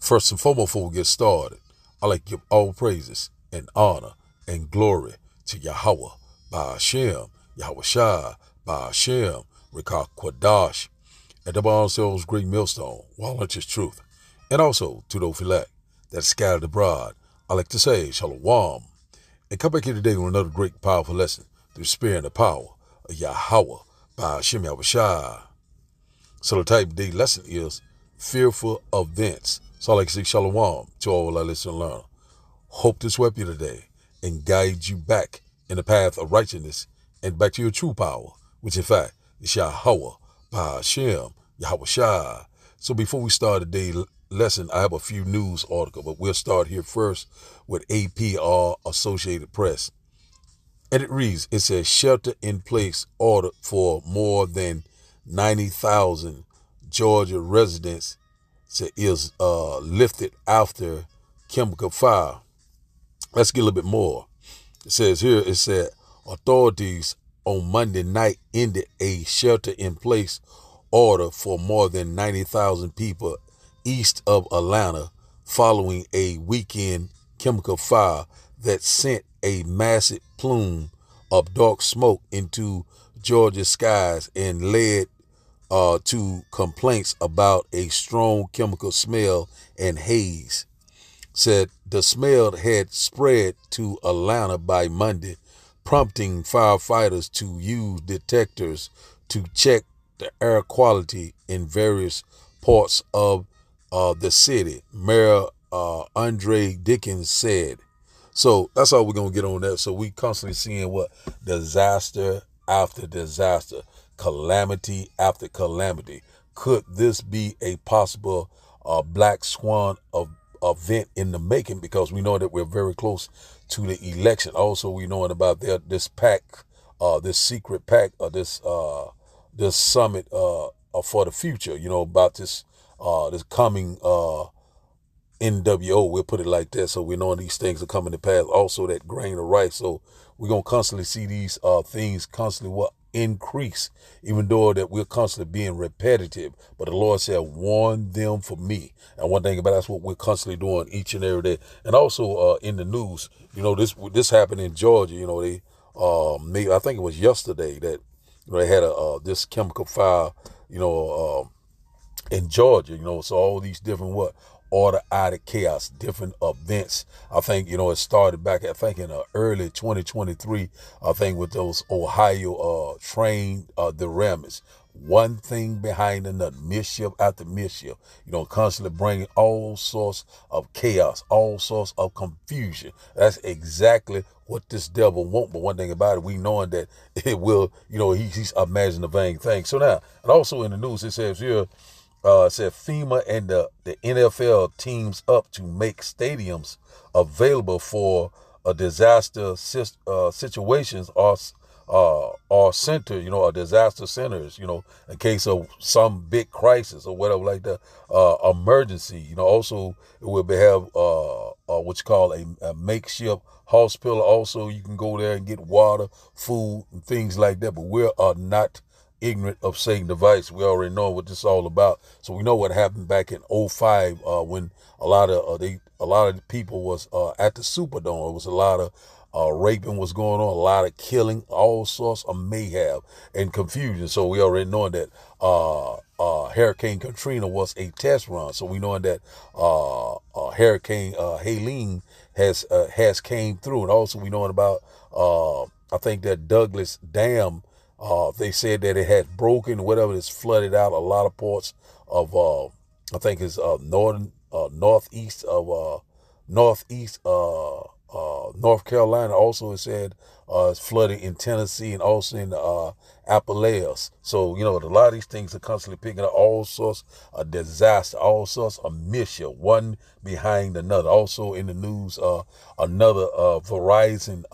First and foremost, before we get started, I like to give all praises and honor and glory to Yahweh, by Hashem, Yahweh Shai, by Hashem, Rekah Kwadash, and the ourselves great millstone, while it's truth. And also to those elect that scattered abroad, I like to say Shalom. And come back here today with another great, powerful lesson through the spirit and the power of Yahweh, by Hashem, Yahweh Shai. So the type of day lesson is fearful events. So I like to say Shalom to all our listeners and learners. Hope this help you today and guide you back in the path of righteousness and back to your true power, which in fact is Yahweh, by Hashem, Yahweh Shai. So before we start today's lesson, I have a few news articles, but we'll start here first with APR, Associated Press. And it reads, it says shelter in place order for more than 90,000 Georgia residents is lifted after chemical fire. Let's get a little bit more. It says here, it said authorities on Monday night ended a shelter-in-place order for more than 90,000 people east of Atlanta following a weekend chemical fire that sent a massive plume of dark smoke into Georgia skies and led to complaints about a strong chemical smell and haze. Said the smell had spread to Atlanta by Monday, prompting firefighters to use detectors to check the air quality in various parts of the city, Mayor Andre Dickens said. So that's all we're going to get on that. So we constantly seeing what disaster after disaster, calamity after calamity. Could this be a possible black swan event in the making? Because we know that we're very close to the election. Also, we knowing about this pack, this secret pack, this summit for the future. You know about this coming NWO. We'll put it like that. So we know these things are coming to pass. Also, that grain of rice. So we're gonna constantly see these things constantly increase, even though that we're constantly being repetitive. But the Lord said, warn them for me. And one thing about that's what we're constantly doing each and every day. And also in the news, you know, this happened in Georgia. You know, maybe I think it was yesterday that they had this chemical fire, in Georgia. You know, so all these different order out of chaos, different events. I think, it started back, I think, in early 2023, I think, with those Ohio train derailments. One thing behind another, mischief after mischief, constantly bringing all sorts of chaos, all sorts of confusion. That's exactly what this devil wants. But one thing about it, we knowing that it will, he's imagining a vain thing. So now, and also in the news, it says here, said FEMA and the NFL teams up to make stadiums available for a disaster situations or center, or disaster centers, in case of some big crisis or whatever like that, emergency. Also, it will have what you call a makeshift hospital. Also, you can go there and get water, food, and things like that. But we are not ignorant of Satan's device. We already know what this is all about. So we know what happened back in '05 when a lot of people was at the Superdome. It was a lot of raping was going on, a lot of killing, all sorts of mayhem and confusion. So we already know that Hurricane Katrina was a test run. So we know that Hurricane Helene has came through, and also we know about I think that Douglas Dam. They said that it had broken, whatever, it's flooded out a lot of parts of, I think it's northeast of North Carolina. Also, it said it's flooding in Tennessee and also in the Appalachians. So, a lot of these things are constantly picking up all sorts of disaster, all sorts of mischief, one behind another. Also in the news, another Verizon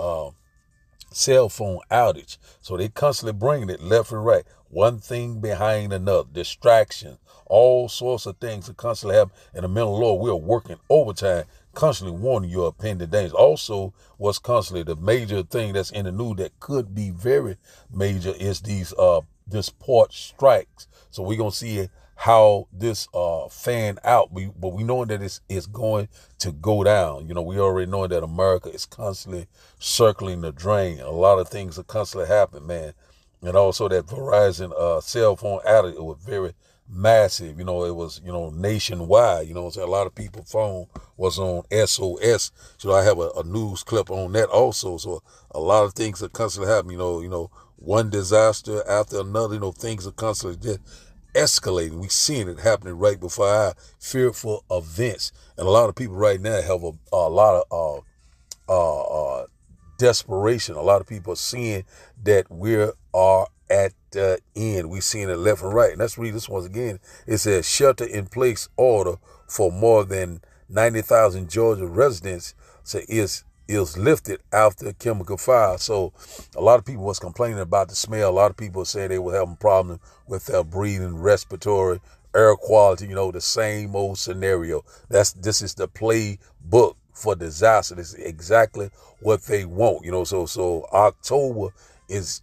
cell phone outage. So they constantly bringing it left and right, one thing behind another, distraction, all sorts of things that constantly happen. In the middle of the Lord, we are working overtime, constantly warning you of pending dangers. Also, what's constantly the major thing that's in the news that could be very major is these this port strikes. So we're gonna see how this fan out, but we know that it's going to go down. We already know that America is constantly circling the drain. A lot of things are constantly happening, man. And also that Verizon cell phone outage, it was very massive. It was, nationwide. So a lot of people's phone was on SOS. So I have a news clip on that also. So a lot of things are constantly happening. One disaster after another. Things are constantly just escalating. We seeing it happening right before our fearful events. And a lot of people right now have a lot of desperation. A lot of people are seeing that we are at the end. We seeing it left and right. And let's read this once again. It says shelter in place order for more than 90,000 Georgia residents is lifted after chemical fire. So a lot of people was complaining about the smell. A lot of people saying they were having problems with their breathing, respiratory, air quality, the same old scenario. This is the playbook for disaster. This is exactly what they want, so October is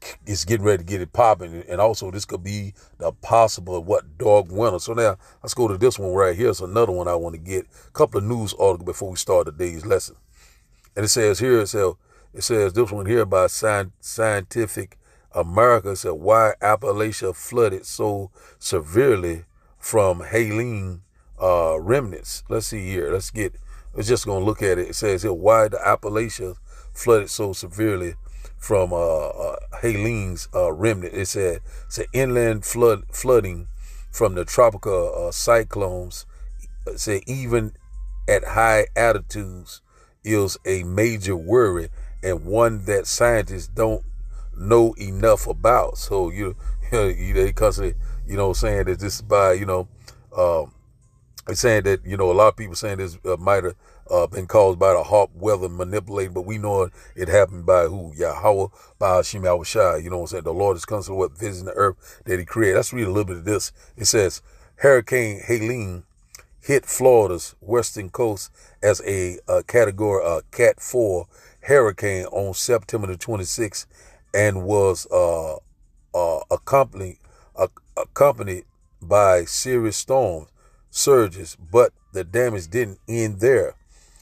getting ready to get it popping. And also this could be the possible dog winter. So now let's go to this one right here. It's another one I want to get. A couple of news articles before we start today's lesson. And it says here, it says this one here by Scientific America. It said, why Appalachia flooded so severely from Helene remnants. Let's see here. We're just going to look at it. It says here, why the Appalachia flooded so severely from Helene's remnant. It said inland flooding from the tropical cyclones. It said even at high altitudes is a major worry and one that scientists don't know enough about. So they constantly saying that this is by it's saying that a lot of people saying this might have been caused by the hot weather manipulating, but we know it happened by who? Yahweh, by Hashem Yahushua. You know what I'm saying? The Lord is constantly visiting the earth that He created. Let's read a little bit of this. It says Hurricane Helene hit Florida's western coast as a category Cat 4 hurricane on September the 26th and was accompanied by serious storms, surges, but the damage didn't end there.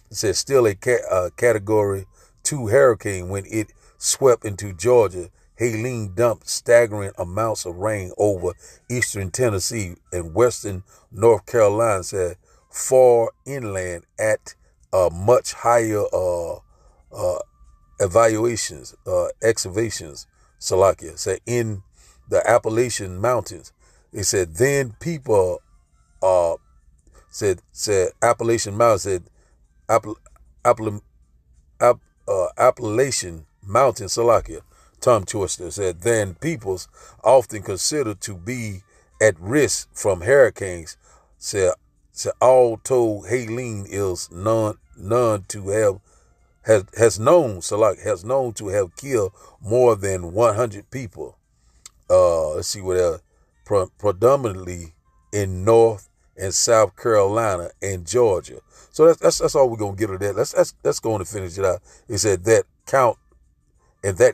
It says still a Category 2 hurricane when it swept into Georgia. Helene dumped staggering amounts of rain over eastern Tennessee and western North Carolina, said far inland at much higher excavations, Salakia, said in the Appalachian Mountains. They said then people said Appalachian Mountains said Appalachian Mountain, Salakia, Tom Twister, said then peoples often considered to be at risk from hurricanes. Said all told, Helene is known to have has known to have killed more than 100 people. Let's see what else. Predominantly in North and South Carolina and Georgia. So that's all we're gonna get of that. Let's go on and finish it out. It said that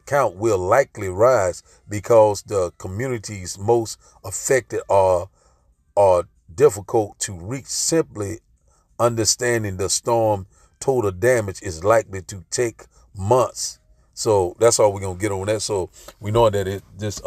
count will likely rise because the communities most affected are difficult to reach. Simply understanding the storm total damage is likely to take months. So that's all we're gonna get on that. So we know that this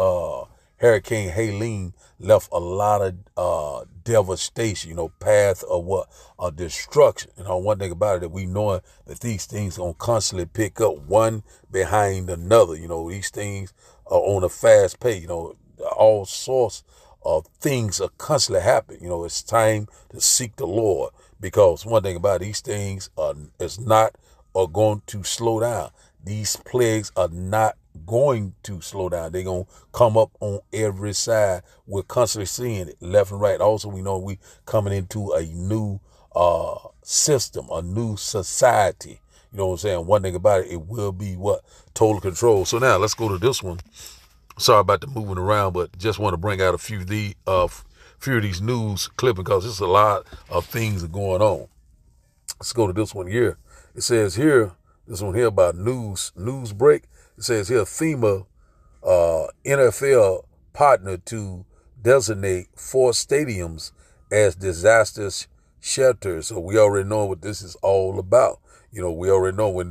Hurricane Helene left a lot of devastation, path of destruction. One thing about it that we know that these things gonna constantly pick up one behind another. These things are on a fast pace. All sorts of things are constantly happening. It's time to seek the Lord, because one thing about these things are going to slow down. These plagues are not going to slow down. They're going to come up on every side. We're constantly seeing it left and right. Also, we know we coming into a new system, a new society. You know what I'm saying? One thing about it, it will be total control. So now let's go to this one. Sorry about the moving around, but just want to bring out a few of these news clipping, because there's a lot of things are going on. Let's go to this one here. It says here, this one here about news break. It says here, FEMA NFL partner to designate 4 stadiums as disaster shelters. So we already know what this is all about. We already know when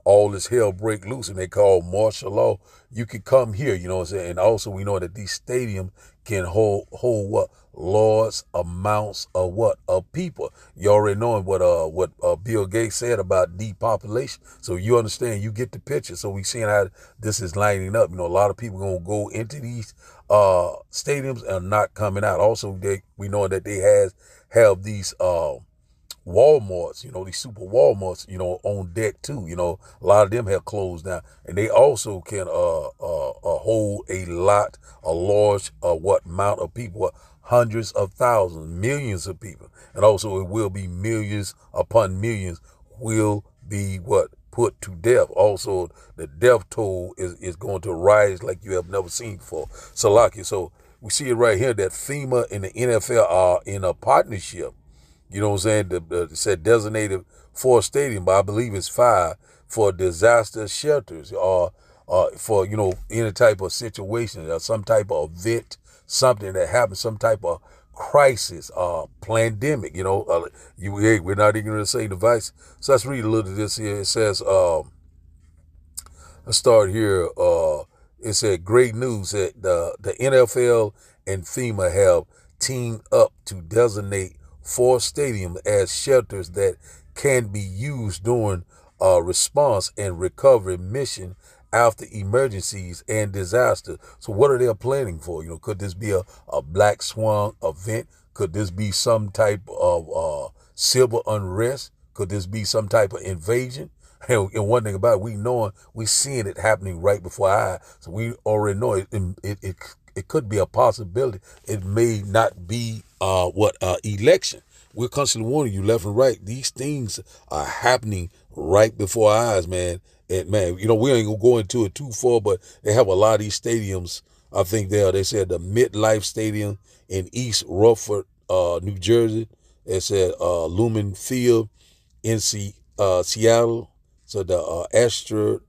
all this hell break loose and they call martial law, you can come here, you know what I'm saying? And also we know that these stadiums can hold what? Large amounts of what? Of people. You already know what Bill Gates said about depopulation. So you understand, you get the picture. So we seeing how this is lining up. A lot of people gonna go into these stadiums and not coming out. Also, we know that they have these Walmarts, these super Walmarts, on deck too. A lot of them have closed down, and they also can hold a large what amount of people, hundreds of thousands, millions of people, and also it will be millions upon millions will be what put to death. Also, the death toll is going to rise like you have never seen before. So we see it right here that FEMA and the NFL are in a partnership. You know what I'm saying? It said designated 4 stadium, but I believe it's 5 for disaster shelters or for, any type of situation or some type of event, something that happens, some type of crisis, pandemic, we're not even going to say device. So let's read a little of this here. It says, let's start here. It said great news that the NFL and FEMA have teamed up to designate 4 stadiums as shelters that can be used during response and recovery mission after emergencies and disasters. So what are they planning for? Could this be a black swan event? Could this be some type of civil unrest? Could this be some type of invasion? And one thing about it, we seeing it happening right before our eyes. So we already know it could be a possibility. It may not be election. We're constantly warning you left and right. These things are happening right before our eyes, man. And man, we ain't gonna go into it too far, but they have a lot of these stadiums. I think they said the Midlife Stadium in East Rutherford, New Jersey. They said Lumen Field in Seattle. So the Astor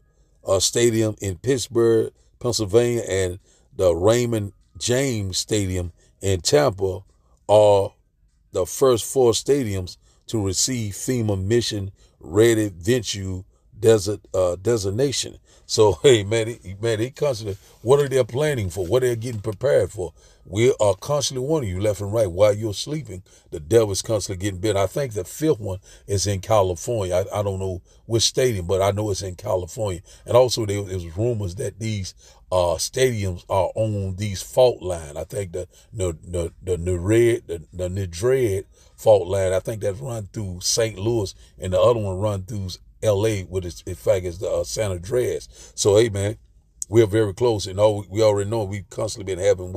Stadium in Pittsburgh, Pennsylvania, and the Raymond James Stadium in Tampa are the first 4 stadiums to receive FEMA mission ready venue designation. So hey man, they constantly, what are they planning for? What are they getting prepared for? We are constantly warning you left and right while you're sleeping. The devil's constantly getting bit. I think the 5th one is in California. I don't know which stadium, but I know it's in California. And also there was rumors that these stadiums are on these fault line. I think the Nedred fault line, I think that's run through St. Louis, and the other one run through LA with its, in fact, it's the San Andreas. So hey man, we're very close, and we already know we've constantly been having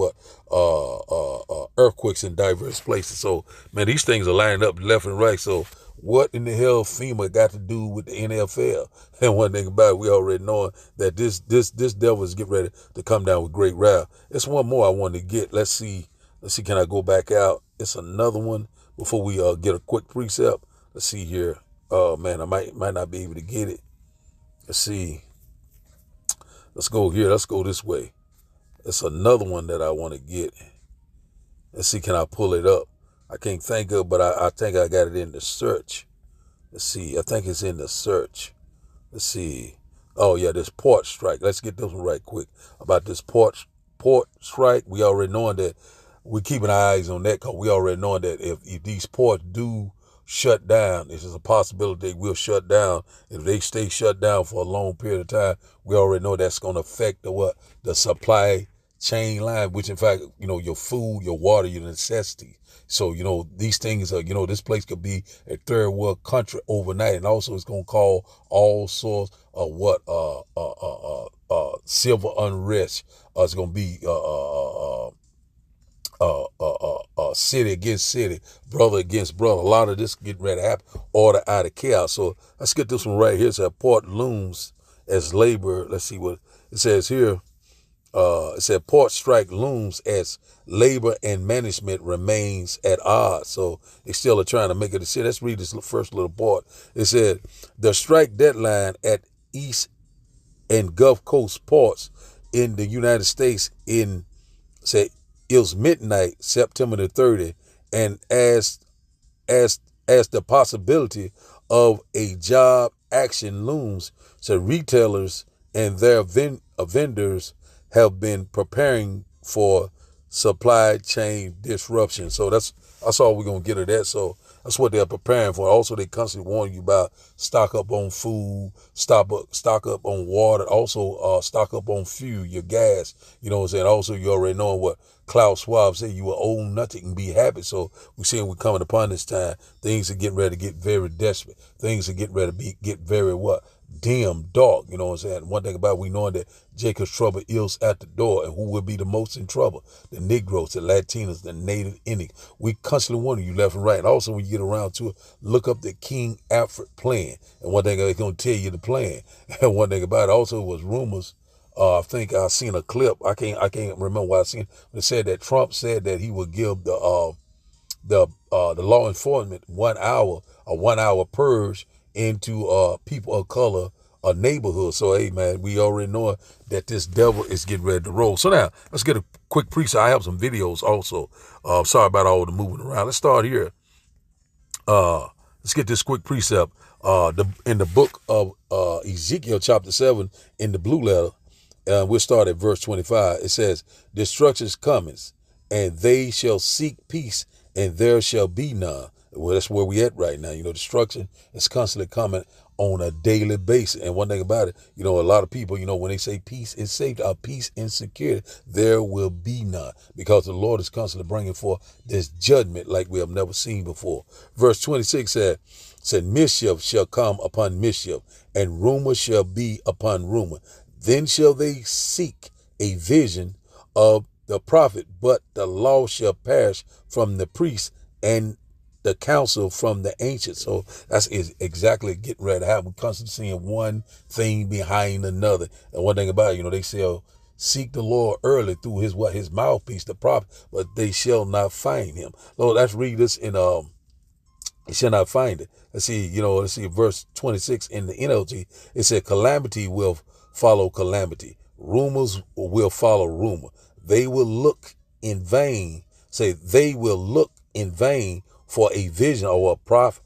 earthquakes in diverse places. So man, these things are lining up left and right. So what in the hell FEMA got to do with the NFL? And one thing about it, we already know that this devil is getting ready to come down with great wrath. It's one more I wanted to get. Let's see. Can I go back out? It's another one before we get a quick precept. Let's see here. Oh man, I might not be able to get it. Let's see. Let's go here. Let's go this way. It's another one that I want to get. Let's see, can I pull it up? I can't think of, but I think I got it in the search. Let's see. I think it's in the search. Let's see. Oh yeah, this port strike. Let's get this one right quick. About this port strike, we already knowing that we're keeping our eyes on that, because we already knowing that if these ports do shut down, this is a possibility they will shut down. If they stay shut down for a long period of time, we already know that's going to affect the supply chain line, which in fact, your food, your water, your necessities. So, these things are, this place could be a third world country overnight. And also it's going to cause all sorts of civil unrest. It's going to be, city against city, brother against brother. A lot of this getting ready to happen, order out of chaos. So let's get this one right here. It says port looms as labor. Let's see what it says here. It said port strike looms as labor and management remains at odds. So they still are trying to make a decision. Let's read this first little part. It said the strike deadline at East and Gulf Coast ports in the United States It was midnight, September the 30th, and as the possibility of a job action looms, so retailers and their vendors have been preparing for supply chain disruption. So that's all we're gonna get at that. So that's what they're preparing for. Also, they constantly warn you about stock up on food, stock up on water, also stock up on fuel, your gas. You know what I'm saying? Also, you already know what Klaus Schwab said, you will own nothing and be happy. So we're seeing we're coming upon this time. Things are getting ready to get very desperate. Things are getting ready to get very what? Dim, dark. You know what I'm saying? One thing about it, we know that Jacob's trouble is at the door, and who will be the most in trouble? The Negroes, the Latinos, the Native Indians. We constantly warning you left and right. And also, when you get around to it, look up the King Alfred plan. And one thing they're going to tell you the plan. And one thing about it also was rumors. I think I seen a clip. I can't remember what I seen. It said that Trump said that he would give the law enforcement 1 hour, a 1 hour purge into people of color neighborhood. So hey man, we already know that this devil is getting ready to roll. So now let's get a quick precept. I have some videos also. Sorry about all the moving around. Let's start here. Let's get this quick precept. In the book of Ezekiel chapter 7 in the blue letter, we'll start at verse 25. It says, destruction is coming, and they shall seek peace, and there shall be none. Well, that's where we at right now. You know, destruction is constantly coming on a daily basis. And one thing about it, you know, a lot of people, you know, when they say peace and safety, peace and security, there will be none, because the Lord is constantly bringing forth this judgment like we have never seen before. Verse 26 said, mischief shall come upon mischief, and rumor shall be upon rumor. Then shall they seek a vision of the prophet, but the law shall perish from the priest, and the counsel from the ancients. So that's exactly getting ready to happen. We're constantly seeing one thing behind another. And one thing about it, you know, they say, seek the Lord early through his mouthpiece, the prophet, but they shall not find him. Lord, let's read this in they shall not find it. Let's see verse 26 in the NLT. It said, calamity will follow calamity. Rumors will follow rumor. They will look in vain. They will look in vain for a vision or a prophet,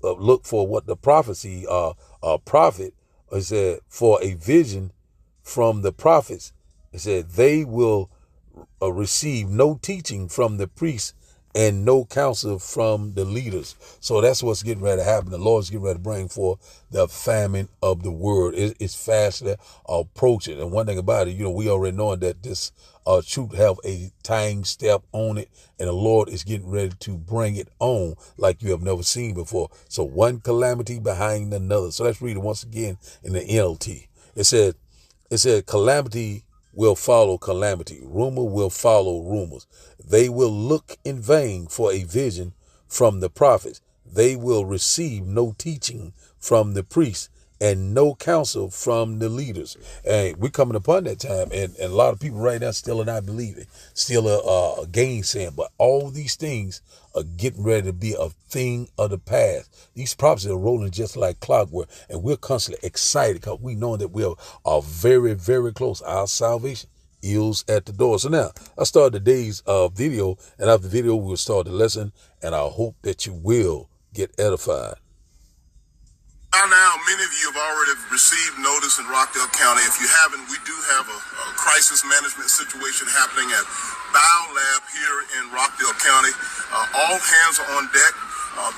look for what the prophecy, prophet, it said, for a vision from the prophets. It said, they will receive no teaching from the priests and no counsel from the leaders. So that's what's getting ready to happen. The Lord's getting ready to bring forth the famine of the word. It's fastly approaching. And one thing about it, you know, we already know that this truth have a time step on it, and the Lord is getting ready to bring it on like you have never seen before. So one calamity behind another. So let's read it once again in the NLT. It said calamity will follow calamity. Rumor will follow rumors. They will look in vain for a vision from the prophets. They will receive no teaching from the priests and no counsel from the leaders. And we're coming upon that time, and a lot of people right now still are not believing, still gainsaying. But all these things are getting ready to be a thing of the past. These prophecies are rolling just like clockwork, and we're constantly excited because we know that we are very, very close. Our salvation is at the door. So now I start today's video, and after the video we'll start the lesson, and I hope that you will get edified. By now, many of you have already received notice in Rockdale County. If you haven't, we do have a crisis management situation happening at BioLab here in Rockdale County. All hands are on deck.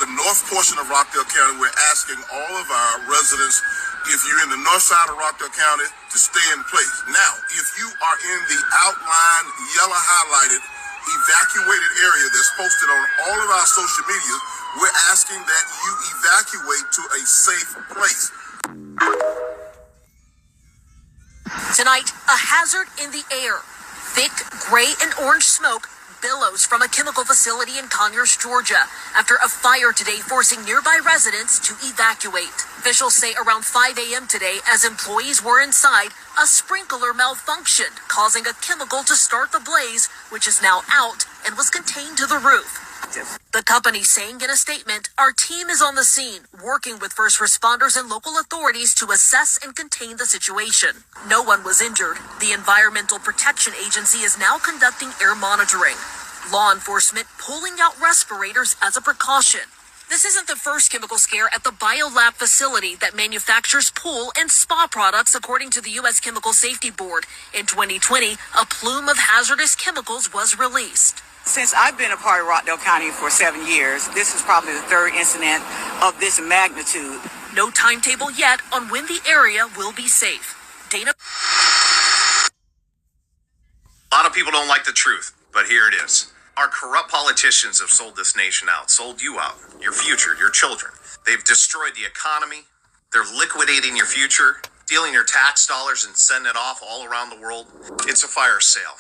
The north portion of Rockdale County, we're asking all of our residents, if you're in the north side of Rockdale County, to stay in place. Now, if you are in the outline, yellow highlighted, evacuated area that's posted on all of our social media, we're asking that you evacuate to a safe place. Tonight, a hazard in the air. Thick gray and orange smoke billows from a chemical facility in Conyers, Georgia, after a fire today forcing nearby residents to evacuate. Officials say around 5 a.m. today, as employees were inside, a sprinkler malfunctioned, causing a chemical to start the blaze, which is now out and was contained to the roof. The company saying in a statement, "Our team is on the scene, working with first responders and local authorities to assess and contain the situation." No one was injured. The Environmental Protection Agency is now conducting air monitoring. Law enforcement pulling out respirators as a precaution. This isn't the first chemical scare at the BioLab facility that manufactures pool and spa products, according to the U.S. Chemical Safety Board. In 2020, a plume of hazardous chemicals was released. Since I've been a part of Rockdale County for 7 years, this is probably the third incident of this magnitude. No timetable yet on when the area will be safe. Dana. A lot of people don't like the truth, but here it is. Our corrupt politicians have sold this nation out, sold you out, your future, your children. They've destroyed the economy. They're liquidating your future, stealing your tax dollars and sending it off all around the world. It's a fire sale.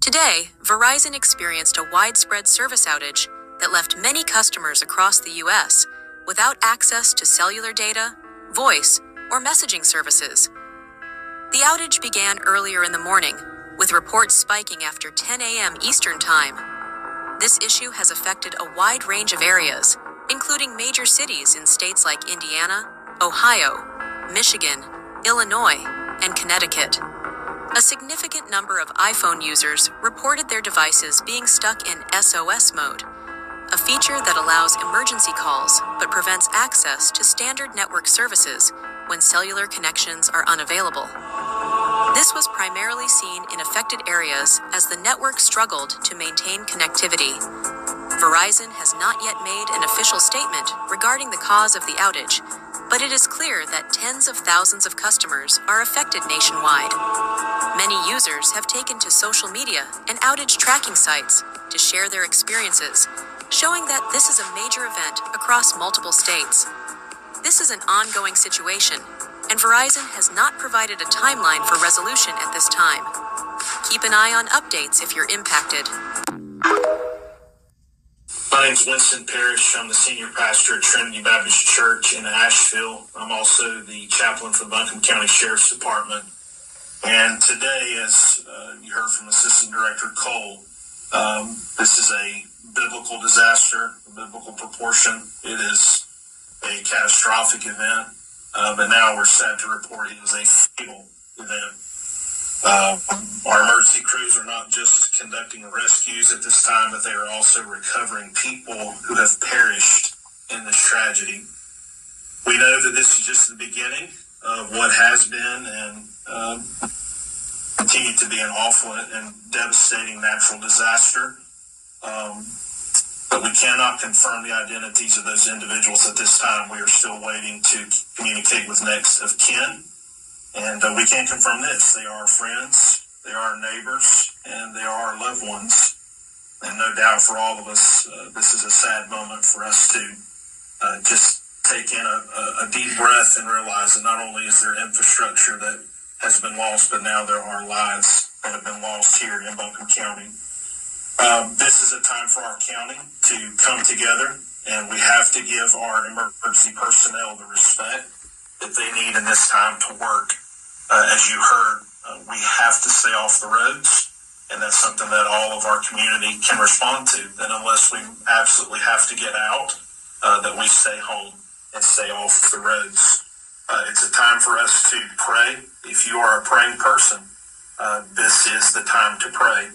Today, Verizon experienced a widespread service outage that left many customers across the U.S. without access to cellular data, voice, or messaging services. The outage began earlier in the morning, with reports spiking after 10 a.m. Eastern Time. This issue has affected a wide range of areas, including major cities in states like Indiana, Ohio, Michigan, Illinois, and Connecticut. A significant number of iPhone users reported their devices being stuck in SOS mode, a feature that allows emergency calls but prevents access to standard network services when cellular connections are unavailable. This was primarily seen in affected areas as the network struggled to maintain connectivity. Verizon has not yet made an official statement regarding the cause of the outage, but it is clear that tens of thousands of customers are affected nationwide. Many users have taken to social media and outage tracking sites to share their experiences, showing that this is a major event across multiple states. This is an ongoing situation, and Verizon has not provided a timeline for resolution at this time. Keep an eye on updates if you're impacted. My name is Winston Parrish. I'm the senior pastor at Trinity Baptist Church in Asheville. I'm also the chaplain for the Buncombe County Sheriff's Department. And today, as you heard from Assistant Director Cole, this is a biblical disaster, a biblical proportion. It is a catastrophic event, but now we're sad to report it is a fatal event. Our emergency crews are not just conducting rescues at this time, but they are also recovering people who have perished in this tragedy. We know that this is just the beginning of what has been and continue to be an awful and devastating natural disaster. But we cannot confirm the identities of those individuals at this time. We are still waiting to communicate with next of kin. And we can confirm this. They are our friends, they are our neighbors, and they are our loved ones. And no doubt for all of us, this is a sad moment for us to just take in a deep breath and realize that not only is there infrastructure that has been lost, but now there are lives that have been lost here in Buncombe County. This is a time for our county to come together, and we have to give our emergency personnel the respect that they need in this time to work. As you heard, we have to stay off the roads, and that's something that all of our community can respond to. And unless we absolutely have to get out, that we stay home and stay off the roads. It's a time for us to pray. If you are a praying person, this is the time to pray.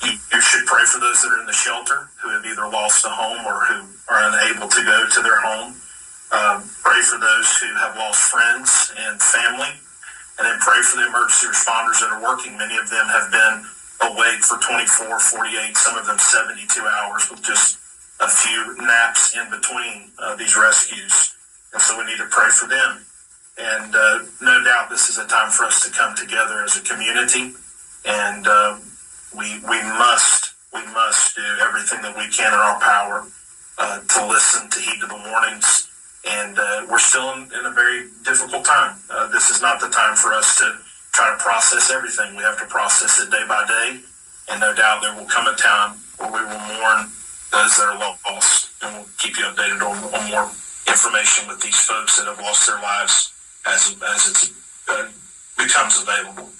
You should pray for those that are in the shelter who have either lost a home or who are unable to go to their home. Pray for those who have lost friends and family. And then pray for the emergency responders that are working. Many of them have been awake for 24, 48, some of them 72 hours with just a few naps in between these rescues. And so we need to pray for them. And no doubt this is a time for us to come together as a community. And we must do everything that we can in our power to listen, to heed to the warnings. And we're still in a very difficult time. This is not the time for us to try to process everything. We have to process it day by day. And no doubt there will come a time where we will mourn those that are lost. And we'll keep you updated on more information with these folks that have lost their lives as it becomes available.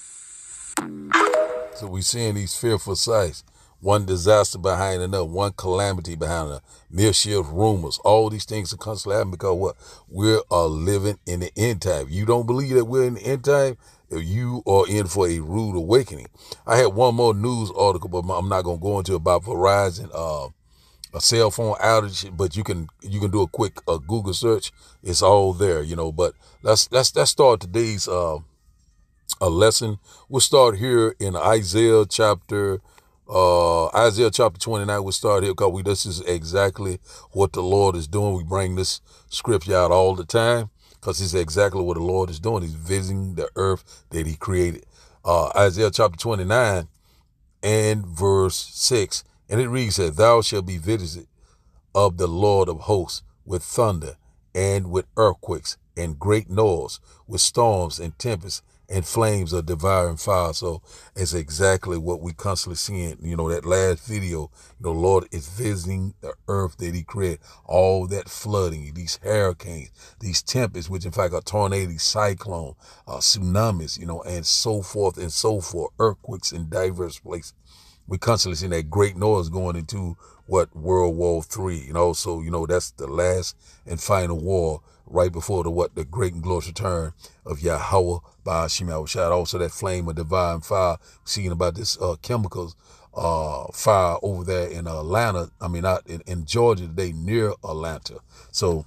So we're seeing these fearful sights. One disaster behind another, one calamity behind another, mischief, rumors, all these things are constantly happening because what? We are living in the end time. You don't believe that we're in the end time? You are in for a rude awakening. I had one more news article, but I'm not going to go into it about Verizon, a cell phone outage, but you can do a quick Google search. It's all there, but let's start today's a lesson. We'll start here in Isaiah chapter 29. We'll start here because this is exactly what the Lord is doing. We bring this scripture out all the time because it's exactly what the Lord is doing. He's visiting the earth that he created. Isaiah chapter 29 and verse 6. And it reads that thou shalt be visited of the Lord of hosts with thunder and with earthquakes and great noise, with storms and tempests and flames of devouring fire. So it's exactly what we constantly seeing. That last video, Lord is visiting the earth that he created. All that flooding, these hurricanes, these tempests, which in fact are tornadoes, cyclone, tsunamis, and so forth and so forth, earthquakes in diverse places. We constantly see that great noise going into World War III, so that's the last and final war right before the great and glorious return of Yahweh by Hashem Yahushua. Also that flame of divine fire, seeing about this chemicals fire over there in Atlanta, not in Georgia today, near Atlanta. So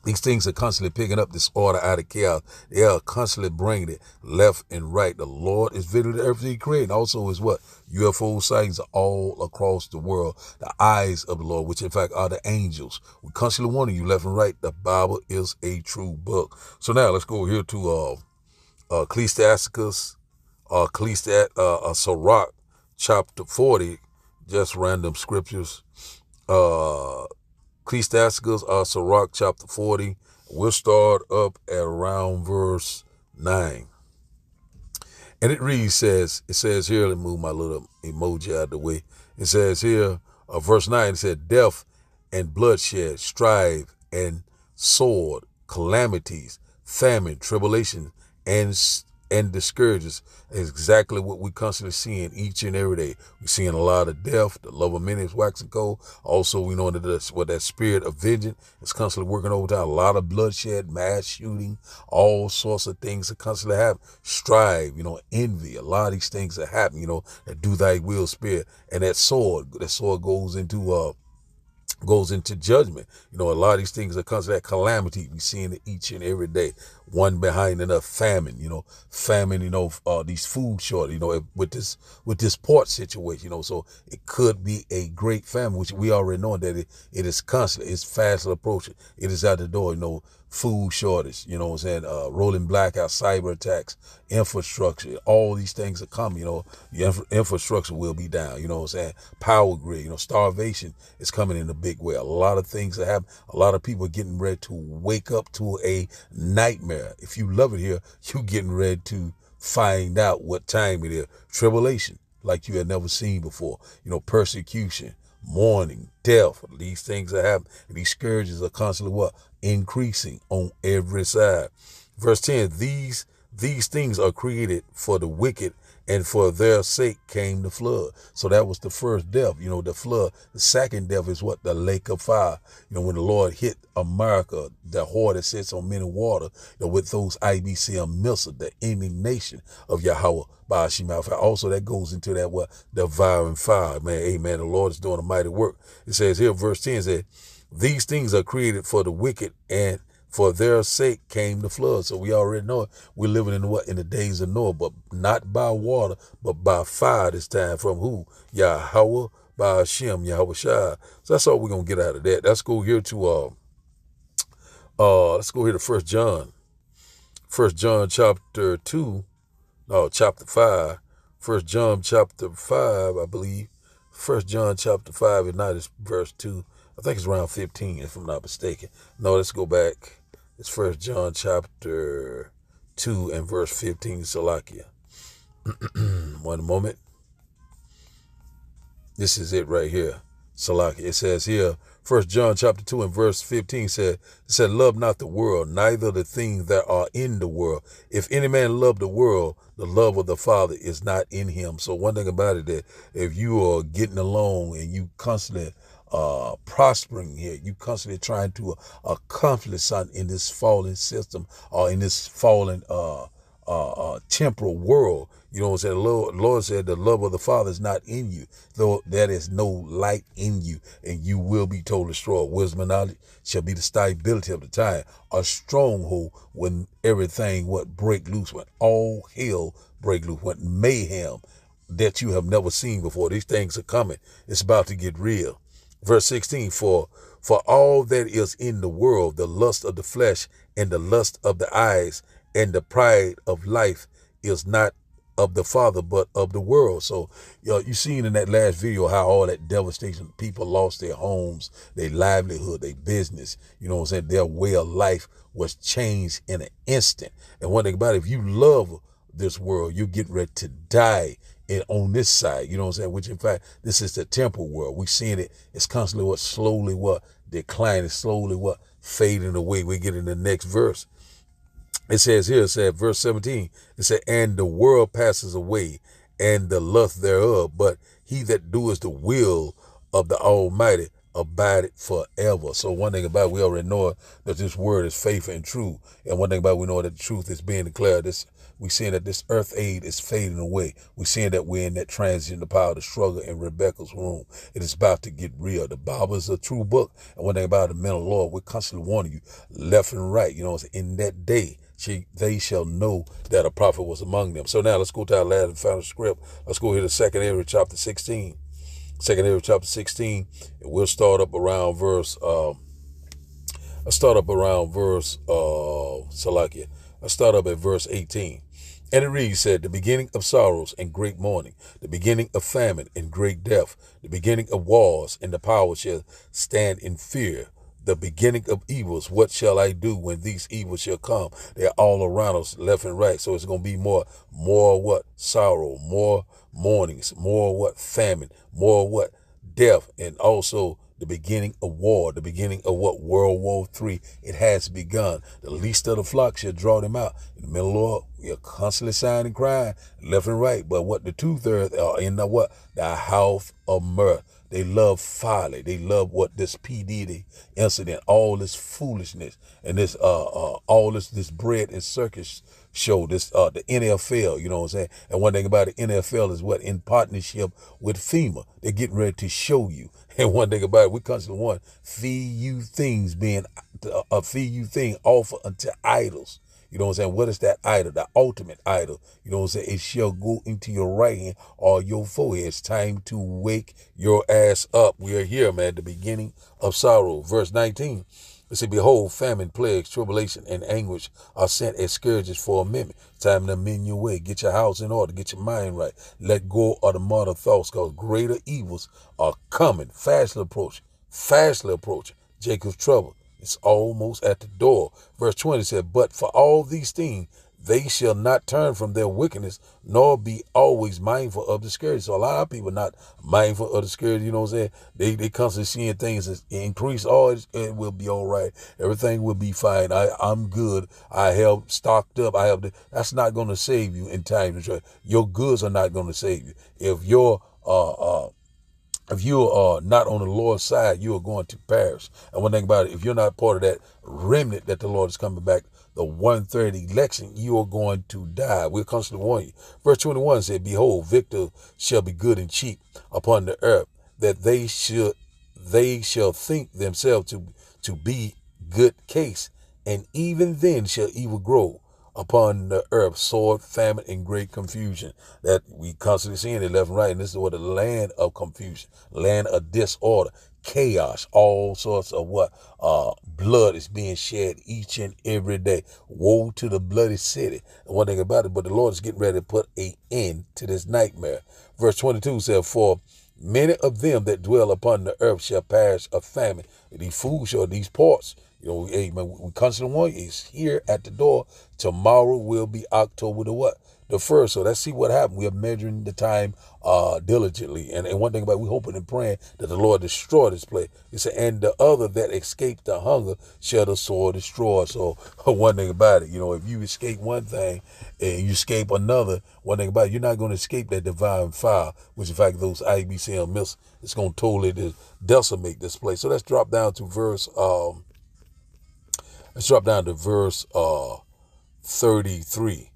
these things are constantly picking up this order out of chaos. They are constantly bringing it left and right. The Lord is visiting the earth that he created. Also is what? UFO sightings are all across the world. The eyes of the Lord, which in fact are the angels. We constantly warning you left and right. The Bible is a true book. So now let's go here to Ecclesiasticus, Sirach, chapter 40. Just random scriptures. Ecclesiasticus, Sirach, chapter 40. We'll start up at around verse 9. And it reads, it says here, let me move my little emoji out of the way. It says here, verse 9, it said, death and bloodshed, strife and sword, calamities, famine, tribulation, and discourages is exactly what we constantly seeing each and every day. We're seeing a lot of death, the love of many is waxing cold. Also, we know that spirit of vengeance is constantly working overtime. A lot of bloodshed, mass shooting, all sorts of things are constantly happening. Strife, envy, a lot of these things are happening, that do thy will spirit. And that sword goes into judgment. A lot of these things are constantly that calamity. We seeing it each and every day, one behind another. Famine, these food shortage, with this port situation, so it could be a great famine, which we already know that it is constant. It's fast approaching. It is at the door, food shortage, rolling blackout, cyber attacks, infrastructure, all these things are coming, the infrastructure will be down, power grid, starvation is coming in a big way. A lot of things are happening. A lot of people are getting ready to wake up to a nightmare. If you love it here, you're getting ready to find out what time it is. Tribulation, like you had never seen before, persecution, mourning, death, these things are happening. And these scourges are constantly what? Increasing on every side. Verse 10, these things are created for the wicked, and for their sake came the flood. So that was the first death, the flood. The second death is what? The lake of fire. When the Lord hit America, the whore that sits on many water, with those IBCM missiles, the indignation of Yahweh by Hashem. Also, that goes into that what? Devouring fire. Man, amen. The Lord is doing a mighty work. It says here, verse 10 says, these things are created for the wicked, and for their sake came the flood. So we already know it. We're living in the days of Noah, but not by water, but by fire this time. From who? Yahweh, by Hashem, Yahweh Shai. So that's all we're gonna get out of that. Let's go here to First John. First John chapter 2, no, chapter 5. First John chapter 5, I believe. First John chapter 5, if not, it's verse 2. I think it's around 15, if I'm not mistaken. No, let's go back. It's First John chapter 2 and verse 15, Salakia. One moment. This is it right here. Salaki. It says here, 1 John chapter 2 and verse 15 said, love not the world, neither the things that are in the world. If any man love the world, the love of the Father is not in him. So one thing about it, that if you are getting along and you constantly prospering here, you constantly trying to accomplish something in this fallen system or in this fallen temporal world, you know what I'm saying? The Lord said the love of the Father is not in you, though there is no light in you, and you will be totally destroyed. Wisdom and knowledge shall be the stability of the time, a stronghold when everything break loose, when all hell break loose, when mayhem that you have never seen before. These things are coming. It's about to get real. Verse 16, for all that is in the world, the lust of the flesh and the lust of the eyes and the pride of life is not of the Father, but of the world. So, you seen in that last video how all that devastation, people lost their homes, their livelihood, their business, you know what I'm saying? Their way of life was changed in an instant. And one thing about it, if you love this world, you get ready to die on this side, you know what I'm saying? Which in fact, this is the temporal world. We seeing it, it's constantly slowly declining, slowly fading away. We get in the next verse. It says here, verse 17, it said, and the world passes away and the lust thereof, but he that doeth the will of the Almighty abideth forever. So one thing about it, we already know that this word is faithful and true. And one thing about it, we know that the truth is being declared. We seeing that this earth aid is fading away. We seeing that we're in that transition, the power of the struggle in Rebecca's room. It is about to get real. The Bible is a true book. And one thing about the men of the Lord, we're constantly warning you left and right. You know, in that day, they shall know that a prophet was among them. So now let's go to our last and final script. Let's go here to 2 Ezra chapter 16. 2 Ezra chapter 16. And we'll start up around verse Salakia. Let's start up at verse 18. And it reads, said, the beginning of sorrows and great mourning, the beginning of famine and great death, the beginning of wars, and the power shall stand in fear. The beginning of evils, what shall I do when these evils shall come? They're all around us, left and right. So it's going to be more sorrow, more mournings, more famine, more death, and also the beginning of war, the beginning of World War III. It has begun. The least of the flock shall draw them out. In the middle of the Lord, we are constantly sighing and crying, left and right. But the 2/3 are in the house of mirth. They love folly. They love this P. Diddy incident, all this foolishness, and this all this bread and circus show, this the NFL, you know what I'm saying? And one thing about the NFL is in partnership with FEMA. They're getting ready to show you. And one thing about it, we constantly feed you things offered unto idols. You know what I'm saying? What is that idol? The ultimate idol. You know what I'm saying? It shall go into your right hand or your forehead. It's time to wake your ass up. We are here, man, the beginning of sorrow. Verse 19. It said, behold, famine, plagues, tribulation, and anguish are sent as scourges for a minute. Time to mend your way. Get your house in order. Get your mind right. Let go of the mortal thoughts, because greater evils are coming. Fastly approaching. Jacob's trouble. It's almost at the door. Verse 20 said, but for all these things, they shall not turn from their wickedness, nor be always mindful of the scourge. So a lot of people not mindful of the scourge, you know what I'm saying? They constantly seeing things that increase. Oh, it will be all right. Everything will be fine. I'm good. I have stocked up. That's not going to save you in time of trouble. Your goods are not going to save you. If you are not on the Lord's side, you are going to perish. And one thing about it, if you're not part of that remnant that the Lord is coming back, the 1/3 election, you are going to die. We're constantly warning you. Verse 21 said, behold, victor shall be good and cheap upon the earth, that they shall think themselves to be good case, and even then shall evil grow upon the earth, sword, famine, and great confusion. That we constantly seeing it left and right. And this is the land of confusion, land of disorder, chaos, all sorts of blood is being shed each and every day. Woe to the bloody city. And one thing about it, but the Lord is getting ready to put an end to this nightmare. Verse 22 says, for many of them that dwell upon the earth shall perish of famine. These fools these ports, Hey man, we constantly want you. It's here at the door. Tomorrow will be October the what? The 1st. So let's see what happens. We are measuring the time diligently. And one thing about it, we hoping and praying that the Lord destroy this place. He said, and the other that escaped the hunger shall the sword destroy. So one thing about it, if you escape one thing and you escape another, one thing about it, you're not going to escape that divine fire, which in fact those IBCM missiles, it's going to totally decimate this place. So let's drop down to verse 33.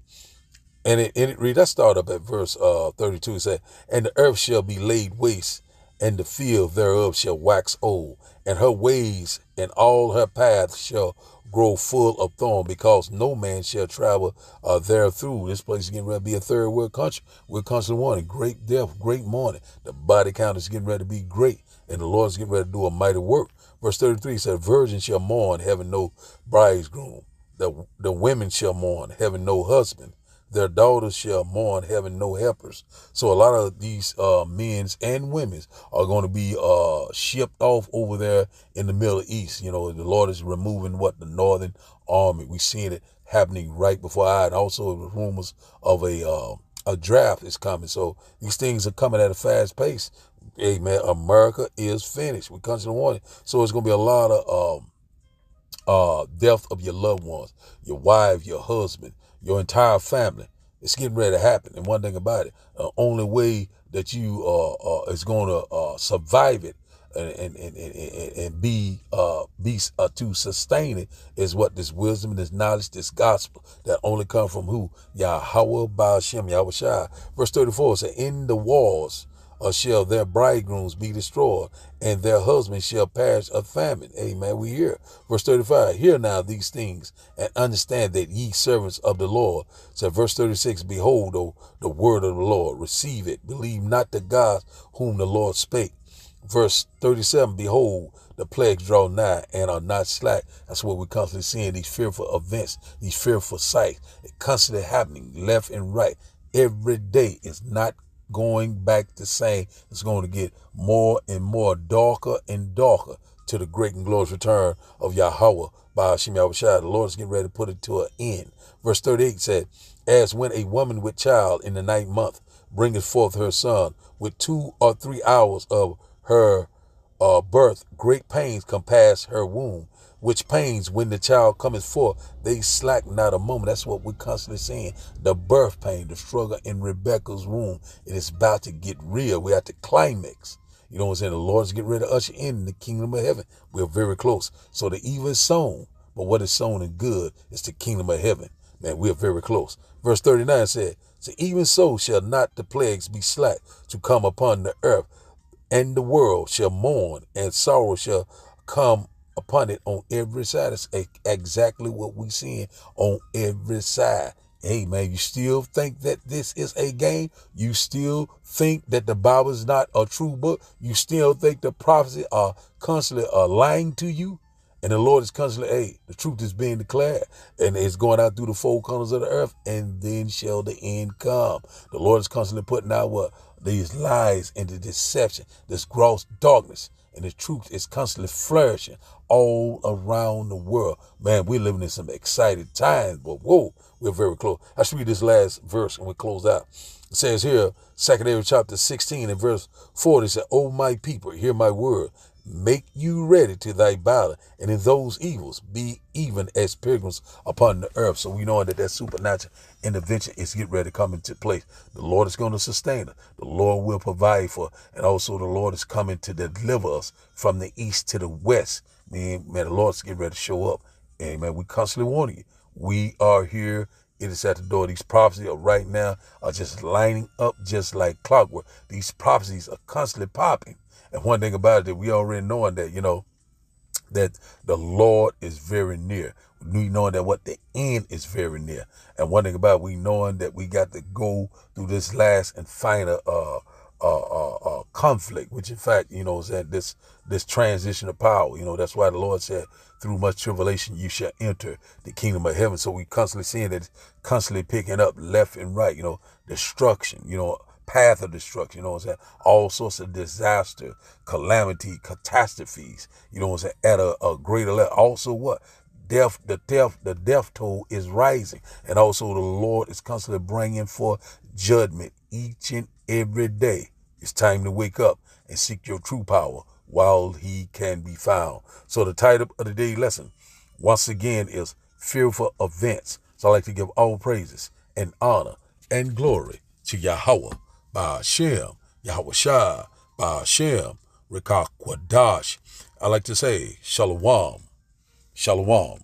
And it reads, let's start up at verse 32. It said, and the earth shall be laid waste, and the field thereof shall wax old, and her ways and all her paths shall grow full of thorn, because no man shall travel there through. This place is getting ready to be a third world country. We're constantly warning, great death, great mourning. The body count is getting ready to be great, and the Lord is getting ready to do a mighty work. Verse 33 said, virgin shall mourn, having no bridegroom. The women shall mourn, having no husband. Their daughters shall mourn, having no helpers. So a lot of these men's and women's are going to be shipped off over there in the Middle East. The Lord is removing the Northern Army. We seeing it happening right before our eyes. And also the rumors of a draft is coming. So these things are coming at a fast pace. Hey man, America is finished. We constantly warning. So it's going to be a lot of death of your loved ones, your wife, your husband, your entire family. It's getting ready to happen. And one thing about it, the only way that you is going to survive it and be to sustain it is what this wisdom, this knowledge, this gospel that only come from who? Yahweh Ba'ashem Yahushua. Verse 34 says, in the walls shall their bridegrooms be destroyed, and their husbands shall perish of famine. Amen. We hear. Verse 35, hear now these things, and understand that ye servants of the Lord. So verse 36, behold, the word of the Lord, receive it. Believe not the gods whom the Lord spake. Verse 37, behold, the plagues draw nigh and are not slack. That's what we're constantly seeing, these fearful events, these fearful sights. It's constantly happening left and right. Every day is not going back the same. It's going to get more and more darker and darker to the great and glorious return of Yahweh by Hashem Yahushua. The Lord is getting ready to put it to an end. Verse 38 said, as when a woman with child in the 9th month bringeth forth her son, with 2 or 3 hours of her birth, great pains compass her womb, which pains when the child cometh forth, they slack not a moment. That's what we're constantly saying. The birth pain, the struggle in Rebecca's womb, it is about to get real. We're at the climax. You know what I'm saying? The Lord's getting ready to usher in the kingdom of heaven. We're very close. So the evil is sown, but what is sown in good is the kingdom of heaven. Man, we're very close. Verse 39 said, so even so shall not the plagues be slack to come upon the earth, and the world shall mourn, and sorrow shall come upon it on every side. It's exactly what we're seeing on every side. Hey man, you still think that this is a game? You still think that the Bible is not a true book? You still think the prophecy are constantly lying to you? And the Lord is constantly, hey, the truth is being declared, and it's going out through the 4 corners of the earth, and then shall the end come. The Lord is constantly putting out what? These lies and the deception, this gross darkness, and the truth is constantly flourishing all around the world. Man, we're living in some exciting times, but whoa, we're very close. Let's read this last verse and we close out. It says here, 2 Amos chapter 16 and verse 40, it says, O my people, hear my word. Make you ready to thy battle, and in those evils be even as pilgrims upon the earth. So we know that supernatural intervention is getting ready to come into place. The Lord is going to sustain us. The Lord will provide for us. And also the Lord is coming to deliver us from the east to the west. Man, the Lord's getting ready to show up. Amen. We constantly warning you. We are here. It is at the door. These prophecies right now are just lining up just like clockwork. These prophecies are constantly popping. And one thing about it, that we already knowing that, that the Lord is very near. We knowing that what the end is very near. And one thing about it, we knowing that we got to go through this last and final conflict, which in fact, that this transition of power, that's why the Lord said, through much tribulation, you shall enter the kingdom of heaven. So we constantly seeing that it's constantly picking up left and right, destruction, path of destruction, you know what I'm saying? All sorts of disaster, calamity, catastrophes, you know what I'm saying? At a greater level. Also what? The death toll is rising. And also the Lord is constantly bringing forth judgment each and every day. It's time to wake up and seek your true power while he can be found. So the title of the day lesson, once again, is Fearful Events. So I like to give all praises and honor and glory to Yahweh, Ba'ashem, Yahweh Shai, Ba'ashem, Rekah Kwadash. I like to say, Shalom, Shalom.